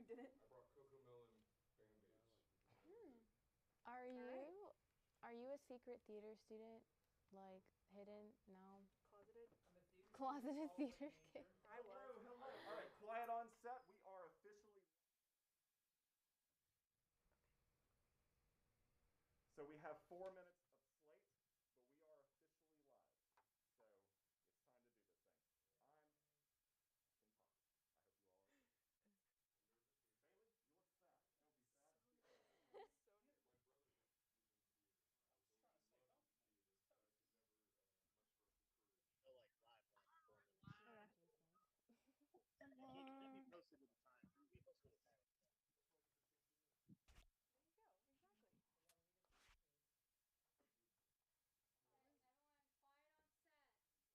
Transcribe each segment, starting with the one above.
didn't? I brought Cocomelon Band-Aids. Are you a secret theater student? Like, hidden? No. Closeted? I'm a theater Closeted theater kid. I was. Hello. All right, quiet on set. We are officially. So we have 4 minutes of slate, but we are officially live. So it's time to do this thing. I can talk. I hope you all are. I'm nervous. Bailey, you look sad. Don't be sad. So nervous. My brother was in theater. I was always in love with theater, but I could never muster up the courage. So like live performance. It can't be posted with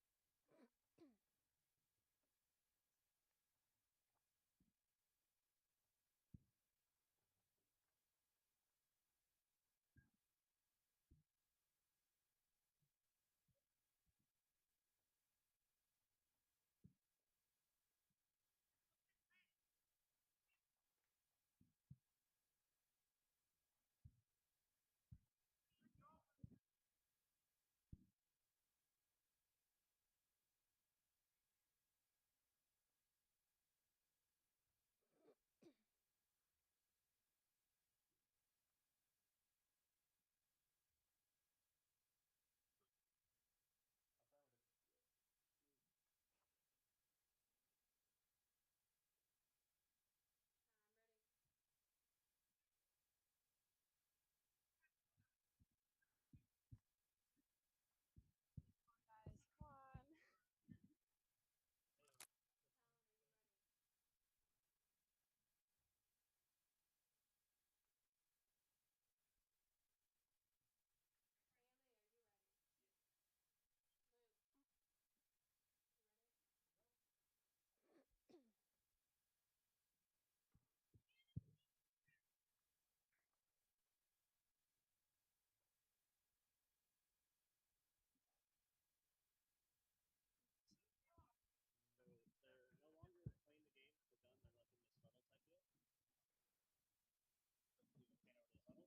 the time. It can be posted with the time. That's why I get to sing to you. There you go. Exactly.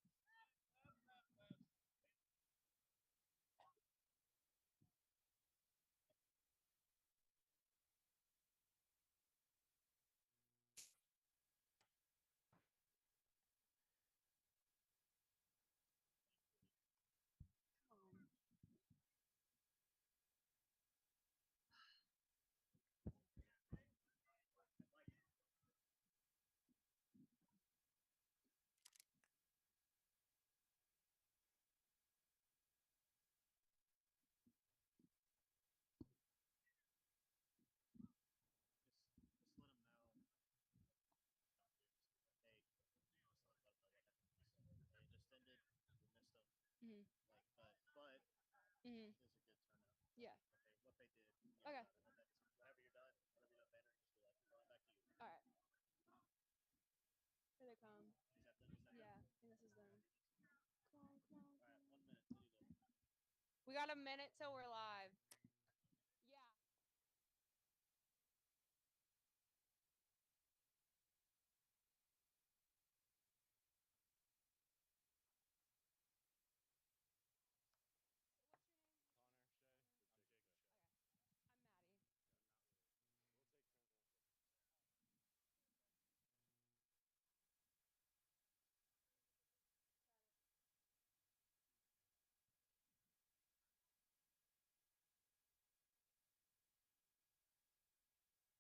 All right, everyone, quiet on set. Affirmative. I'm ready. Guys, come on. Alan, are you ready? Bailey, are you ready? Yeah. Luke, you ready? So they're no longer playing the game. We're done. They're like in this huddle type deal. So we can pan over to the huddle. Just let them know. Hey, just let them know what happened. They just ended. We missed them. Like, but it was a good turnout. Yeah. What they did. Okay. Whenever you're done, banner, just be like, going back to you. All right. Here they come. Is that them? Yeah, I think this is them. Come on, come on. All right, 1 minute. There you go. We got a minute till we're live. Yeah. What's your name? Connor, Shay. I'm Jake and Shay. Okay. I'm Madi. Yeah, I'm not really. We'll take turns once they. Got it. I'll ask you the first question, you the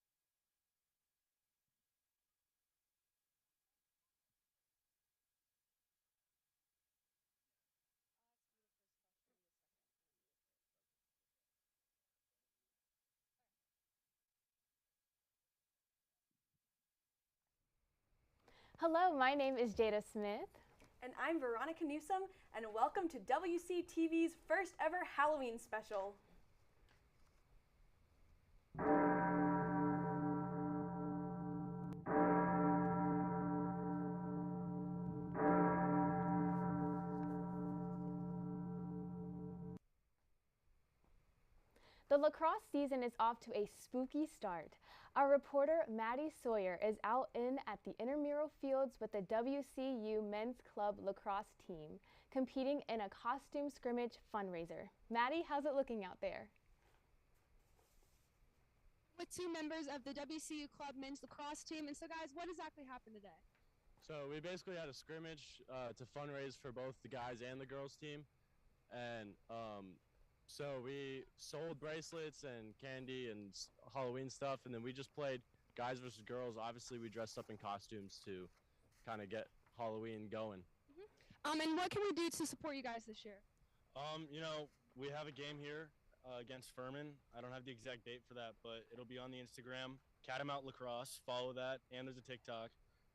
second, and then you the third. Hello, my name is Jada Smith. And I'm Veronica Newsome, and welcome to WCTV's first ever Halloween special. The lacrosse season is off to a spooky start. Our reporter, Maddie Sawyer, is out at the intramural fields with the WCU Men's Club Lacrosse team, competing in a costume scrimmage fundraiser. Maddie, how's it looking out there? With 2 members of the WCU Club Men's Lacrosse team. And so, guys, what exactly happened today? So we basically had a scrimmage to fundraise for both the guys and the girls team. And so we sold bracelets and candy and Halloween stuff, and then we just played guys versus girls. Obviously, we dressed up in costumes to kind of get Halloween going. And what can we do to support you guys this year? You know, we have a game here against Furman. I don't have the exact date for that, but it'll be on the Instagram, Catamount Lacrosse. Follow that, and there's a TikTok.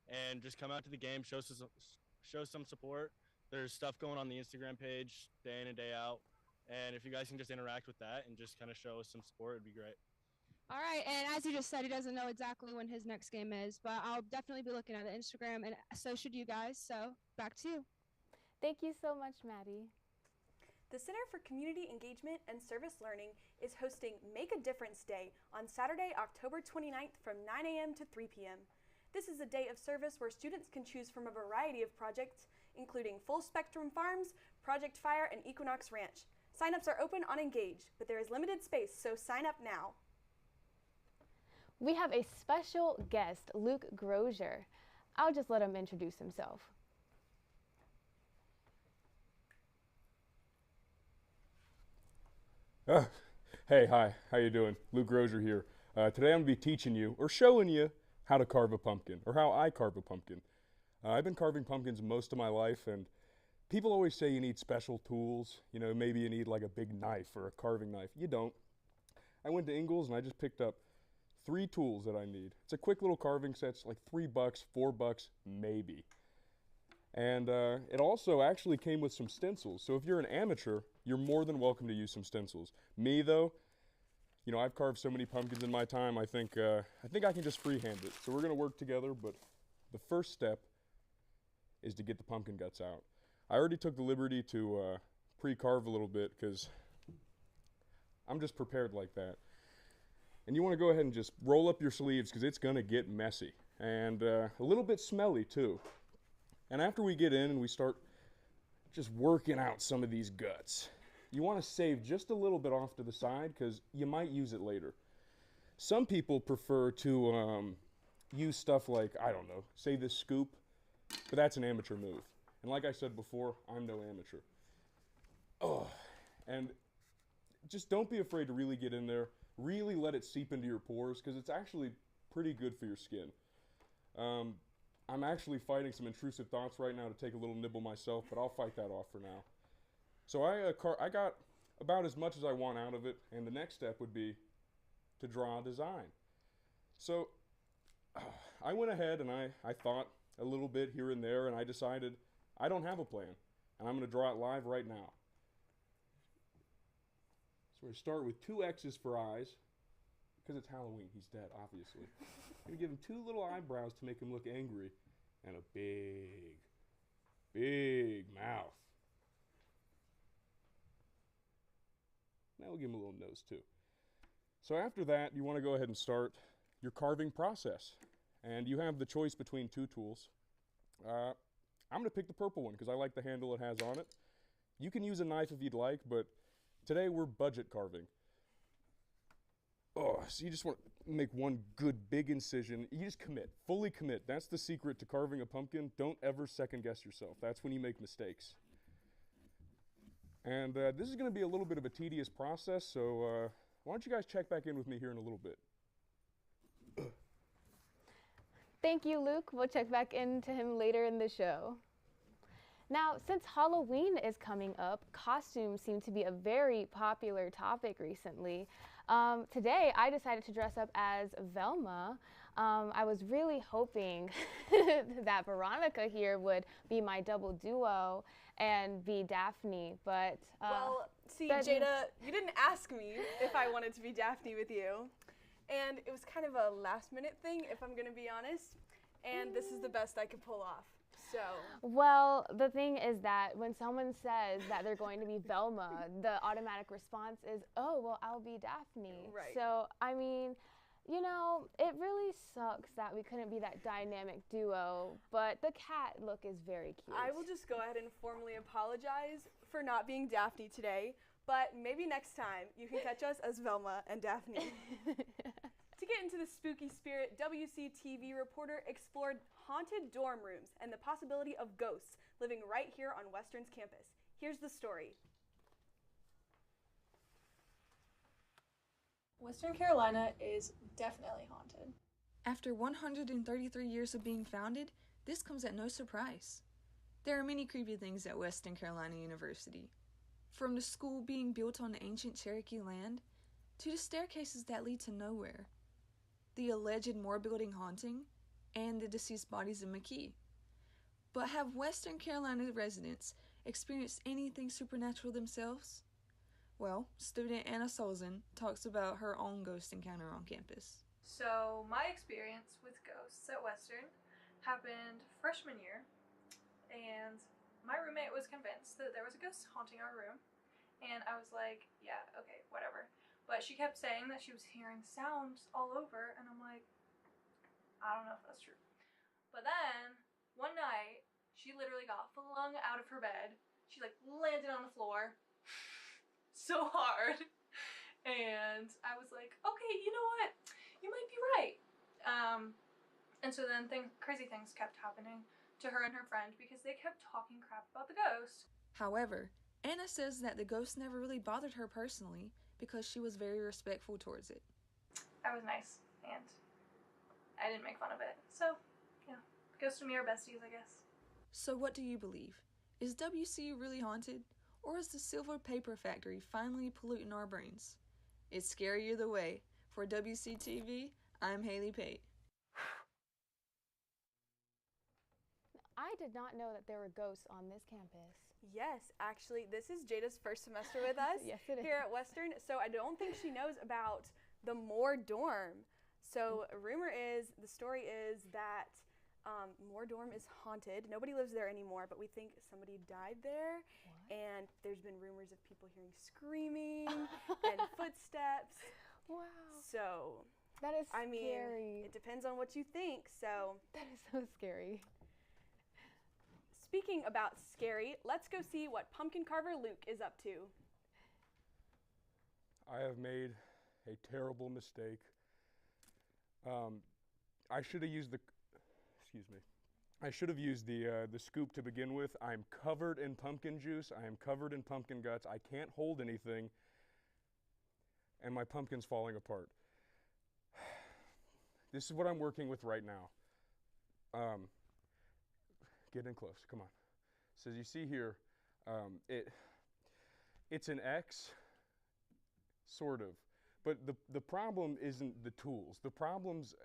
And just come out to the game, show some support. There's stuff going on the Instagram page day in and day out. And if you guys can just interact with that and just kind of show us some support, it'd be great. All right, and as he just said, he doesn't know exactly when his next game is, but I'll definitely be looking at the Instagram, and so should you guys. So back to you. Thank you so much, Maddie. The Center for Community Engagement and Service Learning is hosting Make a Difference Day on Saturday, October 29th from 9 a.m. to 3 p.m. This is a day of service where students can choose from a variety of projects, including Full Spectrum Farms, Project Fire, and Equinox Ranch. Sign-ups are open on Engage, but there is limited space, so sign up now. We have a special guest, Luke Grozier. I'll just let him introduce himself. Hey, hi, how you doing? Luke Grozier here. Today I'm going to be teaching you, or showing you, how to carve a pumpkin, or how I carve a pumpkin. I've been carving pumpkins most of my life, and people always say you need special tools. You know, maybe you need like a big knife or a carving knife. You don't. I went to Ingles and I just picked up 3 tools that I need. It's a quick little carving set, it's like $3, $4, maybe. And it also actually came with some stencils. So if you're an amateur, you're more than welcome to use some stencils. Me though, you know, I've carved so many pumpkins in my time, I think I can just freehand it. So we're gonna work together, but the first step is to get the pumpkin guts out. I already took the liberty to pre-carve a little bit because I'm just prepared like that. And you wanna go ahead and just roll up your sleeves because it's gonna get messy and a little bit smelly too. And after we get in and we start just working out some of these guts, you want to save just a little bit off to the side because you might use it later. Some people prefer to use stuff like, I don't know, say this scoop, but that's an amateur move. And like I said before, I'm no amateur. Oh, and just don't be afraid to really get in there, really let it seep into your pores because it's actually pretty good for your skin. I'm actually fighting some intrusive thoughts right now to take a little nibble myself, but I'll fight that off for now. So I got about as much as I want out of it, and the next step would be to draw a design. So I went ahead and I thought a little bit here and there, and I decided I don't have a plan, and I'm going to draw it live right now. So we start with 2 X's for eyes, because it's Halloween. He's dead, obviously. I'm going to give him 2 little eyebrows to make him look angry, and a big, big mouth. Now we'll give him a little nose too. So after that, you want to go ahead and start your carving process. And you have the choice between 2 tools. I'm going to pick the purple one because I like the handle it has on it. You can use a knife if you'd like, but today we're budget carving. Oh, so you just want to make one good big incision. You just commit, fully commit. That's the secret to carving a pumpkin. Don't ever second guess yourself. That's when you make mistakes. And this is going to be a little bit of a tedious process, so why don't you guys check back in with me here in a little bit. Thank you, Luke. We'll check back into him later in the show. Now, since Halloween is coming up, costumes seem to be a very popular topic recently. Today, I decided to dress up as Velma. I was really hoping that Veronica here would be my double duo and be Daphne, but... well, see, Jada, you didn't ask me if I wanted to be Daphne with you. And it was kind of a last-minute thing, if I'm going to be honest. And this is the best I could pull off. So. Well, the thing is that when someone says that they're going to be Velma, the automatic response is, oh, well, I'll be Daphne. Right. So, I mean, You know, it really sucks that we couldn't be that dynamic duo, but the cat look is very cute. I will just go ahead and formally apologize for not being Daphne today, but maybe next time you can catch us as Velma and Daphne. To get into the spooky spirit, WCTV reporter explored haunted dorm rooms and the possibility of ghosts living right here on Western's campus. Here's the story. Western Carolina is definitely haunted. After 133 years of being founded, this comes at no surprise. There are many creepy things at Western Carolina University. From the school being built on ancient Cherokee land, to the staircases that lead to nowhere, the alleged Moore Building haunting, and the deceased bodies in McKee. But have Western Carolina residents experienced anything supernatural themselves? Well, student Anna Sullivan talks about her own ghost encounter on campus. So, my experience with ghosts at Western happened freshman year, and my roommate was convinced that there was a ghost haunting our room, and I was like, yeah, okay, whatever. But she kept saying that she was hearing sounds all over, and I'm like, I don't know if that's true. But then, one night, she literally got flung out of her bed. She like landed on the floor so hard. And I was like, okay, you know what? You might be right. And so then crazy things kept happening to her and her friend because they kept talking crap about the ghost. However, Anna says that the ghost never really bothered her personally because she was very respectful towards it. I was nice, and I didn't make fun of it. So, yeah, ghosts and me are besties, I guess. So what do you believe? Is WCU really haunted? Or is the silver paper factory finally polluting our brains? It's scary either way. For WCTV, I'm Haley Pait. I did not know that there were ghosts on this campus. Yes, actually, this is Jada's first semester with us Yes, it is. here at Western, so I don't think she knows about the Moore dorm. So rumor is, the story is that Moore dorm is haunted. Nobody lives there anymore, but we think somebody died there. What? And there's been rumors of people hearing screaming and footsteps. Wow. So, That is I mean, scary. it depends on what you think, so. That is so scary. Speaking about scary, let's go see what pumpkin carver Luke is up to. I have made a terrible mistake. I should have used the scoop to begin with. I'm covered in pumpkin juice. I am covered in pumpkin guts. I can't hold anything, and my pumpkin's falling apart. This is what I'm working with right now. Get in close, come on. So as you see here, it's an X, sort of. But the problem isn't the tools. The problem's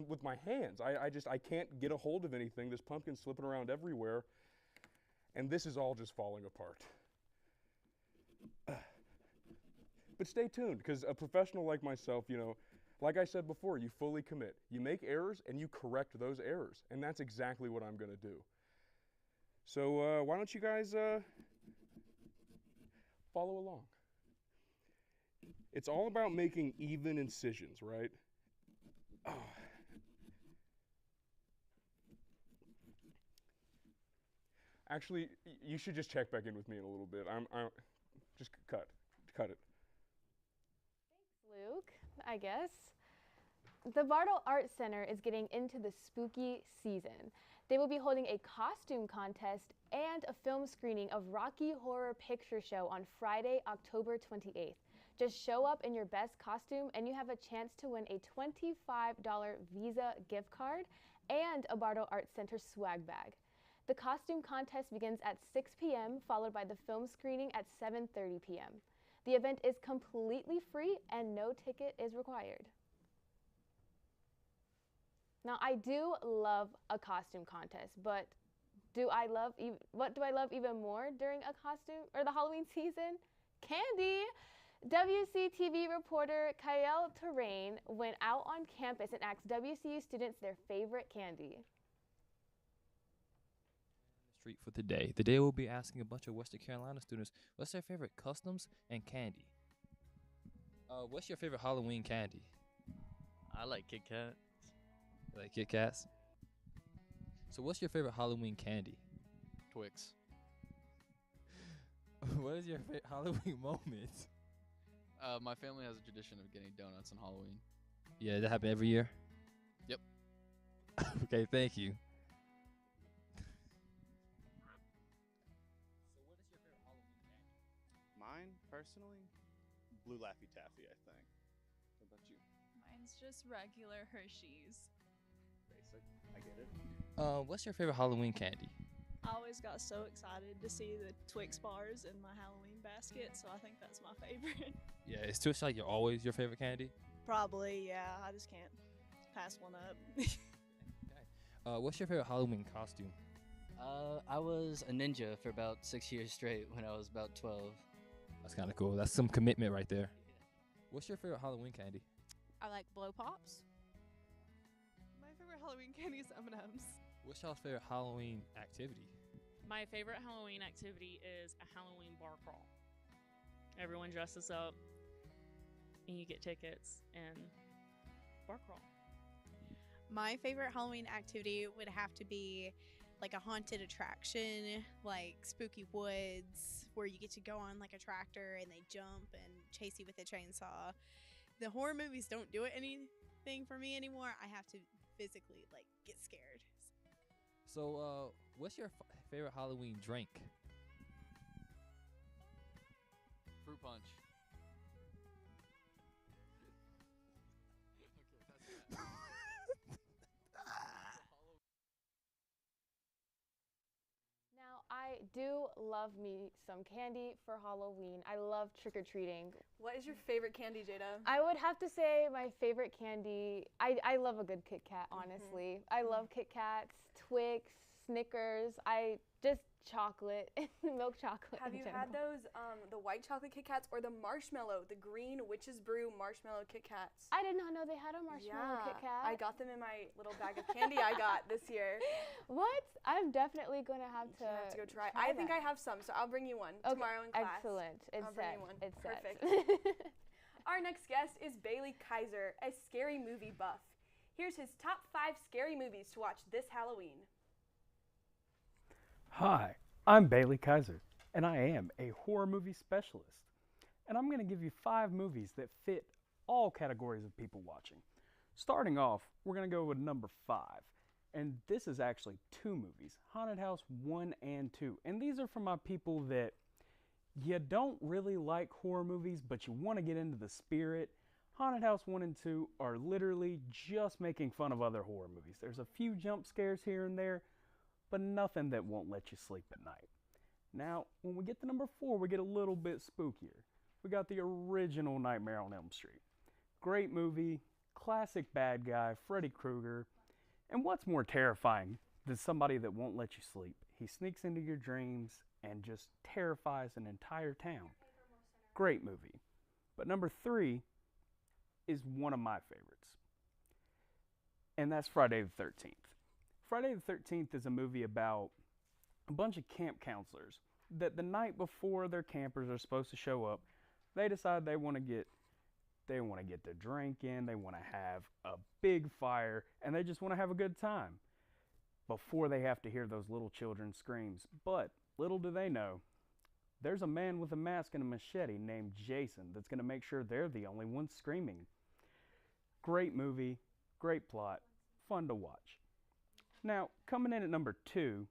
with my hands. I can't get a hold of anything. This pumpkin's slipping around everywhere, and this is all just falling apart. But stay tuned, because a professional like myself, you know, like I said before, you fully commit. You make errors and you correct those errors, and that's exactly what I'm gonna do. So why don't you guys follow along? It's all about making even incisions, right? Oh. Actually, you should just check back in with me in a little bit. I'm just cut it. Thanks, Luke, I guess. The Bardo Arts Center is getting into the spooky season. They will be holding a costume contest and a film screening of Rocky Horror Picture Show on Friday, October 28th. Just show up in your best costume and you have a chance to win a $25 Visa gift card and a Bardo Arts Center swag bag. The costume contest begins at 6 p.m., followed by the film screening at 7:30 p.m. The event is completely free and no ticket is required. Now, I do love a costume contest, but what do I love even more during a costume or the Halloween season? Candy! WCTV reporter Kye'l Torain went out on campus and asked WCU students their favorite candy. Street for today. Today we'll be asking a bunch of Western Carolina students what's their favorite customs and candy. What's your favorite Halloween candy? I like Kit Kat. You like Kit Kats? So what's your favorite Halloween candy? Twix. What is your favorite Halloween moment? My family has a tradition of getting donuts on Halloween. Yeah, that happen every year? Yep. Okay, thank you. Mine, personally, Blue Laffy Taffy, I think. What about you? Mine's just regular Hershey's. Basic. I get it. What's your favorite Halloween candy? I always got so excited to see the Twix bars in my Halloween basket, so I think that's my favorite. Yeah, is Twix like always your favorite candy? Probably, yeah. I just can't pass one up. What's your favorite Halloween costume? I was a ninja for about 6 years straight when I was about 12. That's kind of cool. That's some commitment right there. What's your favorite Halloween candy? I like blow pops. My favorite Halloween candy is M&M's. What's y'all's favorite Halloween activity? My favorite Halloween activity is a Halloween bar crawl. Everyone dresses up, and you get tickets and bar crawl. My favorite Halloween activity would have to be like a haunted attraction, like Spooky Woods, where you get to go on like a tractor and they jump and chase you with a chainsaw. The horror movies don't do anything for me anymore. I have to physically like get scared. So, what's your favorite Halloween drink? Fruit punch. Now, I do love me some candy for Halloween. I love trick-or-treating. What is your favorite candy, Jada? I would have to say my favorite candy, I love a good Kit Kat, honestly. I love Kit Kats, Twix, Snickers, just chocolate, milk chocolate. Have you had those, the white chocolate Kit Kats or the marshmallow, the green Witch's Brew marshmallow Kit Kats? I did not know they had a marshmallow Kit Kat. I got them in my little bag of candy I got this year. What? I'm definitely going to have to go try. I think I have some, so I'll bring you one tomorrow in class. Excellent. It's set. It's perfect. Our next guest is Bailey Kaiser, a scary movie buff. Here's his top 5 scary movies to watch this Halloween. Hi, I'm Bailey Kaiser, and I am a horror movie specialist. And I'm going to give you 5 movies that fit all categories of people watching. Starting off, we're going to go with number 5. And this is actually 2 movies, Haunted House 1 and 2. And these are for my people that you don't really like horror movies, but you want to get into the spirit. Haunted House 1 and 2 are literally just making fun of other horror movies. There's a few jump scares here and there, but nothing that won't let you sleep at night. Now, when we get to number 4, we get a little bit spookier. We got the original Nightmare on Elm Street. Great movie, classic bad guy, Freddy Krueger. And what's more terrifying than somebody that won't let you sleep? He sneaks into your dreams and just terrifies an entire town. Great movie. But number 3 is one of my favorites. And that's Friday the 13th. Friday the 13th is a movie about a bunch of camp counselors that the night before their campers are supposed to show up, they decide they want to get to drinking, they want to have a big fire, and they just want to have a good time before they have to hear those little children's screams. But little do they know, there's a man with a mask and a machete named Jason that's going to make sure they're the only ones screaming. Great movie, great plot, fun to watch. Now, coming in at number 2,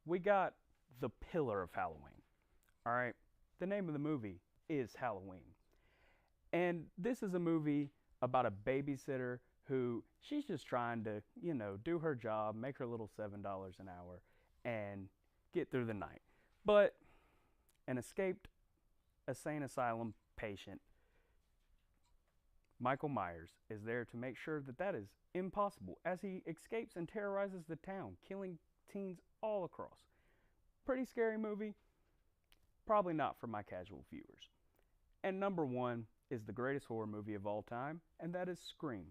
we got The Pillar of Halloween. All right, the name of the movie is Halloween. And this is a movie about a babysitter who she's just trying to, do her job, make her little $7 an hour, and get through the night. But an escaped insane asylum patient, Michael Myers, is there to make sure that that is impossible as he escapes and terrorizes the town, killing teens all across. Pretty scary movie, probably not for my casual viewers. And number 1 is the greatest horror movie of all time, and that is Scream.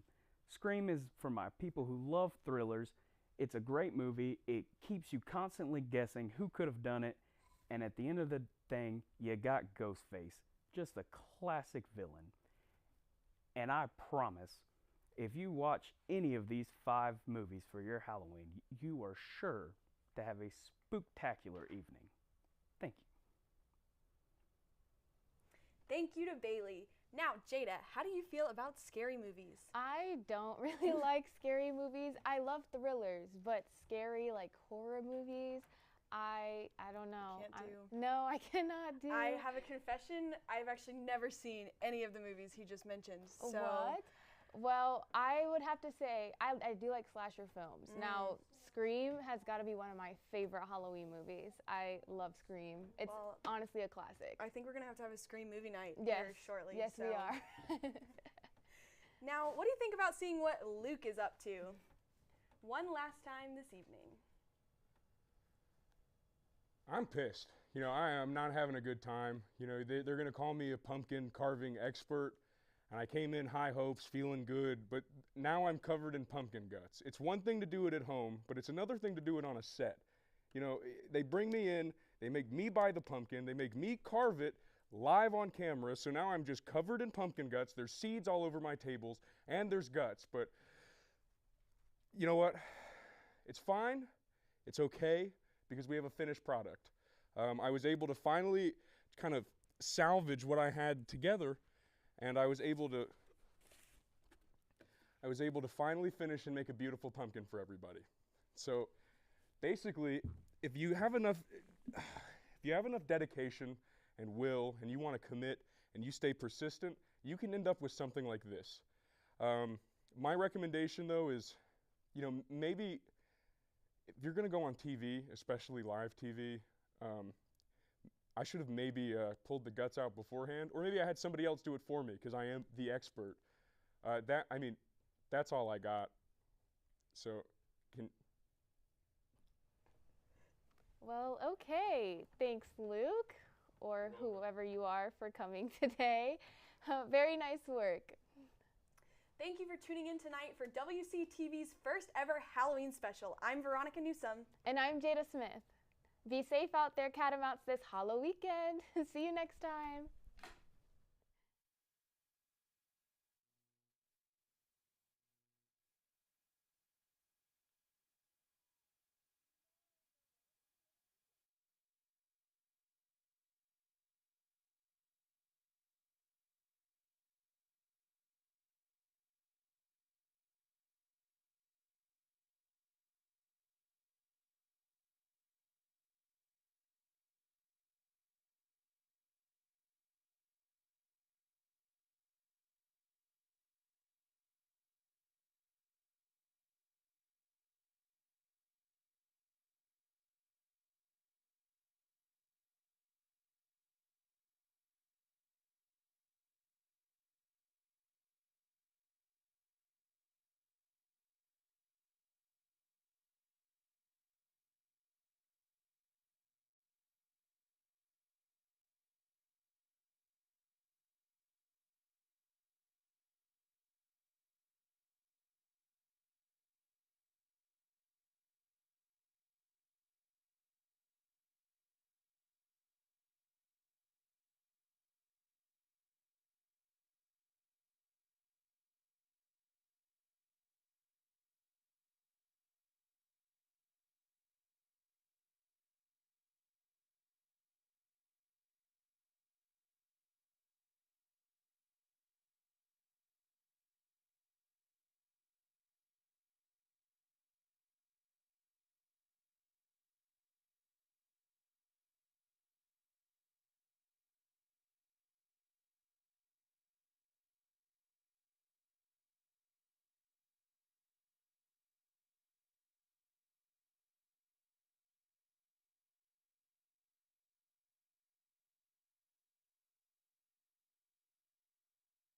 Scream is for my people who love thrillers. It's a great movie. It keeps you constantly guessing who could have done it, and at the end of the thing, you got Ghostface, just a classic villain. And I promise, If you watch any of these 5 movies for your Halloween, you are sure to have a spooktacular evening. Thank you. Thank you to Bailey. Now, Jada, how do you feel about scary movies? I don't really like scary movies. I love thrillers, but scary like horror movies, I don't know. Can't do. No, I cannot do. I have a confession. I've actually never seen any of the movies he just mentioned. So. What? Well, I would have to say I do like slasher films. Now, Scream has got to be one of my favorite Halloween movies. I love Scream. It's honestly a classic. I think we're going to have a Scream movie night yes. here shortly. Yes, we are. Now, what do you think about seeing what Luke is up to? One last time this evening. I'm pissed. You know, I am not having a good time. You know, they're going to call me a pumpkin carving expert, and I came in high hopes, feeling good, but now I'm covered in pumpkin guts. It's one thing to do it at home, but it's another thing to do it on a set. You know, they bring me in, they make me buy the pumpkin, they make me carve it live on camera, so now I'm just covered in pumpkin guts. There's seeds all over my tables, and there's guts, but you know what? It's fine. It's okay, because we have a finished product. I was able to finally kind of salvage what I had together, and I was able to finally finish and make a beautiful pumpkin for everybody. So basically, if you have enough dedication and will, and you want to commit and you stay persistent, you can end up with something like this. My recommendation though is, you know, maybe if you're going to go on TV, especially live TV, I should have maybe pulled the guts out beforehand, or maybe I had somebody else do it for me because I am the expert. That's all I got. So, Well, okay. Thanks, Luke, or whoever you are, for coming today. Very nice work. Thank you for tuning in tonight for WCTV's first ever Halloween special. I'm Veronica Newsome. And I'm Jada Smith. Be safe out there, Catamounts, this Halloween weekend. See you next time.